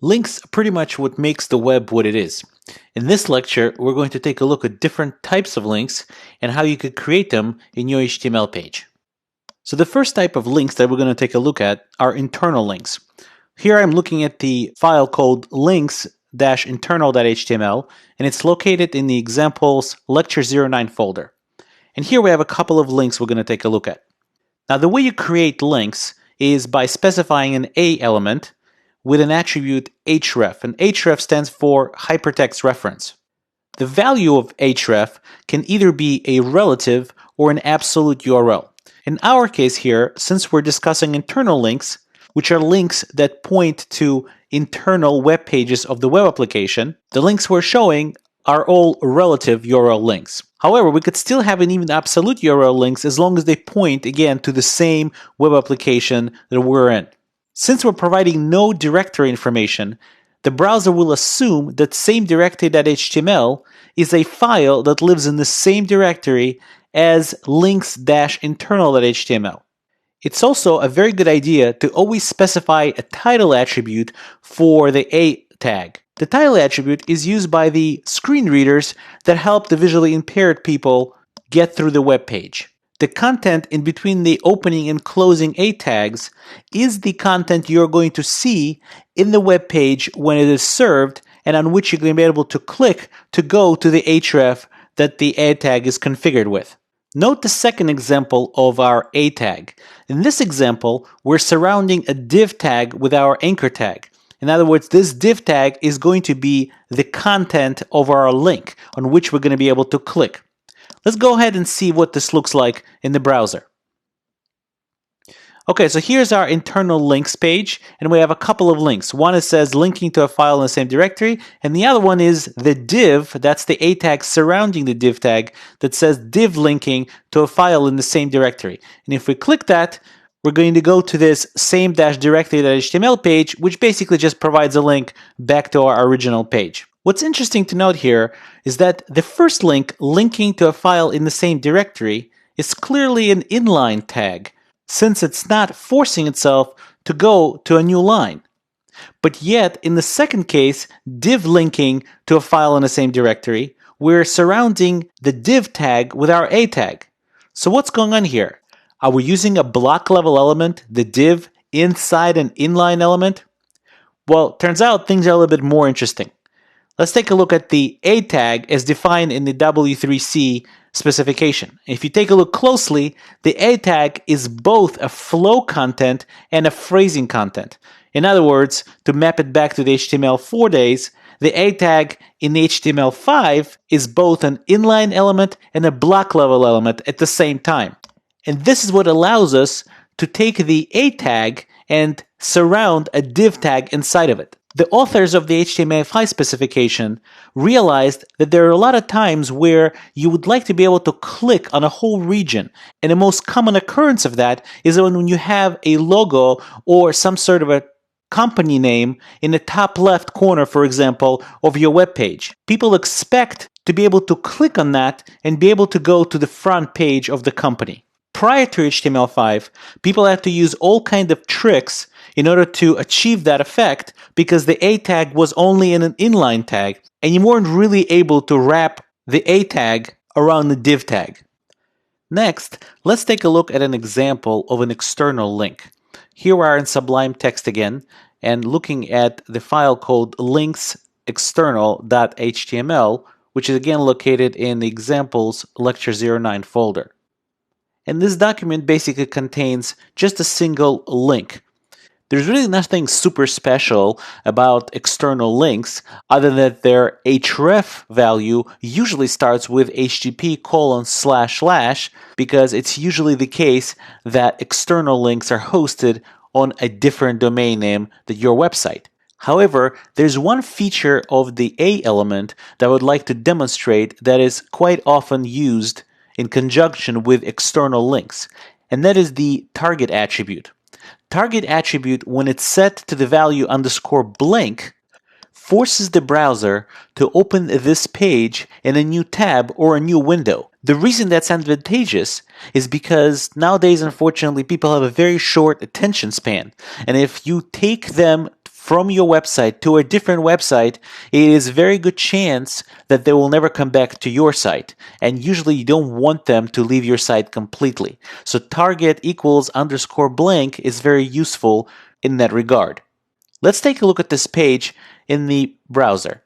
Links are pretty much what makes the web what it is. In this lecture, we're going to take a look at different types of links and how you could create them in your HTML page. So the first type of links that we're going to take a look at are internal links. Here I'm looking at the file called links-internal.html, and it's located in the examples lecture 09 folder. And here we have a couple of links we're going to take a look at. Now the way you create links is by specifying an A element with an attribute href, and href stands for hypertext reference. The value of href can either be a relative or an absolute URL. In our case here, since we're discussing internal links, which are links that point to internal web pages of the web application, the links we're showing are all relative URL links. However, we could still have an even absolute URL links as long as they point, again, to the same web application that we're in. Since we're providing no directory information, the browser will assume that samedirectory.html is a file that lives in the same directory as links-internal.html. It's also a very good idea to always specify a title attribute for the A tag. The title attribute is used by the screen readers that help the visually impaired people get through the web page. The content in between the opening and closing A tags is the content you're going to see in the web page when it is served and on which you're going to be able to click to go to the href that the A tag is configured with. Note the second example of our A tag. In this example, we're surrounding a div tag with our anchor tag. In other words, this div tag is going to be the content of our link on which we're going to be able to click. Let's go ahead and see what this looks like in the browser. Okay, so here's our internal links page, and we have a couple of links. One is says linking to a file in the same directory, and the other one is the div, that's the A tag surrounding the div tag, that says div linking to a file in the same directory. And if we click that, we're going to go to this same-directory.html page, which basically just provides a link back to our original page. What's interesting to note here is that the first link, linking to a file in the same directory, is clearly an inline tag, since it's not forcing itself to go to a new line. But yet, in the second case, div linking to a file in the same directory, we're surrounding the div tag with our A tag. So what's going on here? Are we using a block level element, the div, inside an inline element? Well, turns out things are a little bit more interesting. Let's take a look at the A tag as defined in the W3C specification. If you take a look closely, the A tag is both a flow content and a phrasing content. In other words, to map it back to the HTML4 days, the A tag in the HTML5 is both an inline element and a block level element at the same time. And this is what allows us to take the A tag and surround a div tag inside of it. The authors of the HTML5 specification realized that there are a lot of times where you would like to be able to click on a whole region. And the most common occurrence of that is when you have a logo or some sort of a company name in the top left corner, for example, of your web page. People expect to be able to click on that and be able to go to the front page of the company. Prior to HTML5, people had to use all kinds of tricks in order to achieve that effect because the A tag was only in an inline tag and you weren't really able to wrap the A tag around the div tag. Next, let's take a look at an example of an external link. Here we are in Sublime Text again and looking at the file called links-external.html, which is again located in the examples lecture 09 folder. And this document basically contains just a single link. There's really nothing super special about external links other than that their href value usually starts with http:// because it's usually the case that external links are hosted on a different domain name than your website. However, there's one feature of the A element that I would like to demonstrate that is quite often used in conjunction with external links, and that is the target attribute. Target attribute, when it's set to the value _blank, forces the browser to open this page in a new tab or a new window. The reason that's advantageous is because nowadays, unfortunately, people have a very short attention span. And if you take them from your website to a different website, it is a very good chance that they will never come back to your site. And usually you don't want them to leave your site completely. So target equals underscore blank is very useful in that regard. Let's take a look at this page in the browser.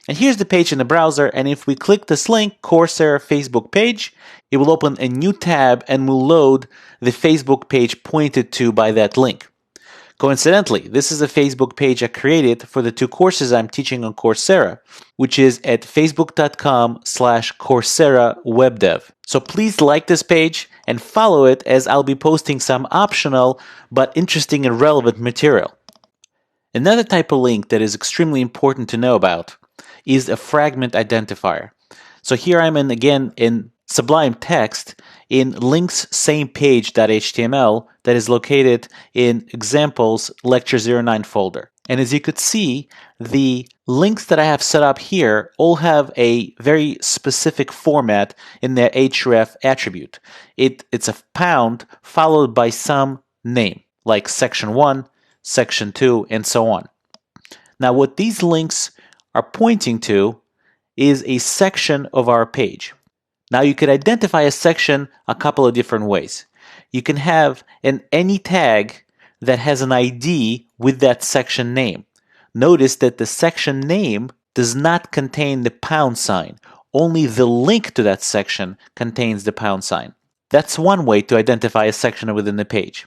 And here's the page in the browser, and if we click this link, Coursera Facebook page, it will open a new tab and will load the Facebook page pointed to by that link. Coincidentally, this is a Facebook page I created for the 2 courses I'm teaching on Coursera, which is at facebook.com/Coursera webdev. So please like this page and follow it, as I'll be posting some optional but interesting and relevant material. Another type of link that is extremely important to know about is a fragment identifier. So here I'm again in Sublime Text in links same page.html that is located in examples lecture 09 folder. And as you could see, the links that I have set up here all have a very specific format in their href attribute. It's a pound followed by some name, like section 1, section 2, and so on. Now what these links are pointing to is a section of our page. Now you could identify a section a couple of different ways. You can have an any tag that has an ID with that section name. Notice that the section name does not contain the pound sign. Only the link to that section contains the pound sign. That's one way to identify a section within the page.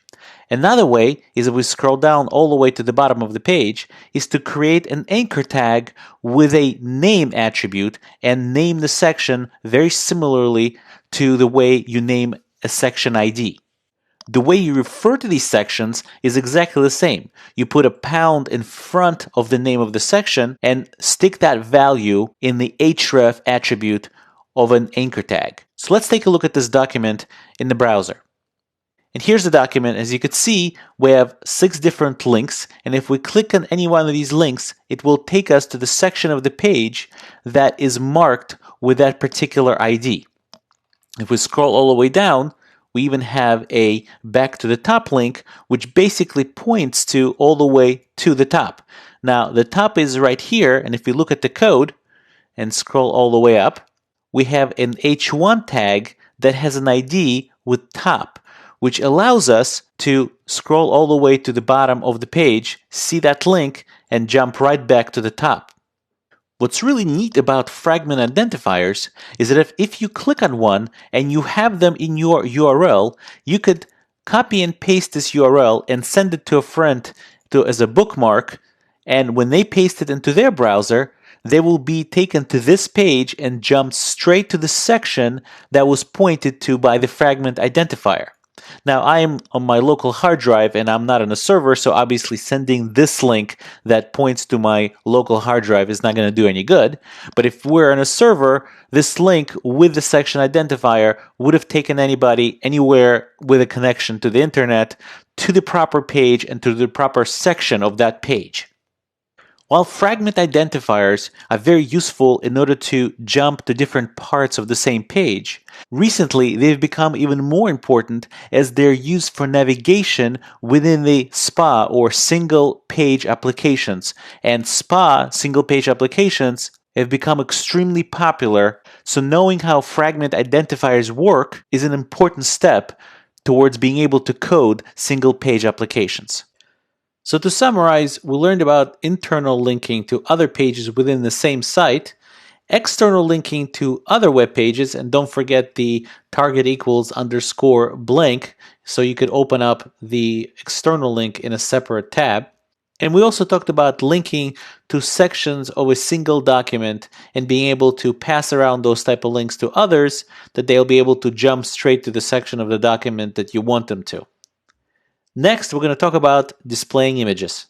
Another way is, if we scroll down all the way to the bottom of the page, is to create an anchor tag with a name attribute and name the section very similarly to the way you name a section ID. The way you refer to these sections is exactly the same. You put a pound in front of the name of the section and stick that value in the href attribute of an anchor tag. So let's take a look at this document in the browser. And here's the document. As you can see, we have 6 different links, and if we click on any one of these links, it will take us to the section of the page that is marked with that particular ID. If we scroll all the way down, we even have a back to the top link, which basically points to all the way to the top. Now, the top is right here, and if we look at the code and scroll all the way up, we have an h1 tag that has an ID with top, which allows us to scroll all the way to the bottom of the page, see that link, and jump right back to the top. What's really neat about fragment identifiers is that if you click on one and you have them in your URL, you could copy and paste this URL and send it to a friend as a bookmark, and when they paste it into their browser, they will be taken to this page and jump straight to the section that was pointed to by the fragment identifier. Now, I am on my local hard drive and I'm not on a server, so obviously sending this link that points to my local hard drive is not going to do any good. But if we're on a server, this link with the section identifier would have taken anybody anywhere with a connection to the internet to the proper page and to the proper section of that page. While fragment identifiers are very useful in order to jump to different parts of the same page, recently they've become even more important as they're used for navigation within the SPA or single page applications. And SPA single page applications have become extremely popular, so knowing how fragment identifiers work is an important step towards being able to code single page applications. So to summarize, we learned about internal linking to other pages within the same site, external linking to other web pages, and don't forget the target equals underscore blank, so you could open up the external link in a separate tab. And we also talked about linking to sections of a single document and being able to pass around those type of links to others, that they'll be able to jump straight to the section of the document that you want them to. Next, we're going to talk about displaying images.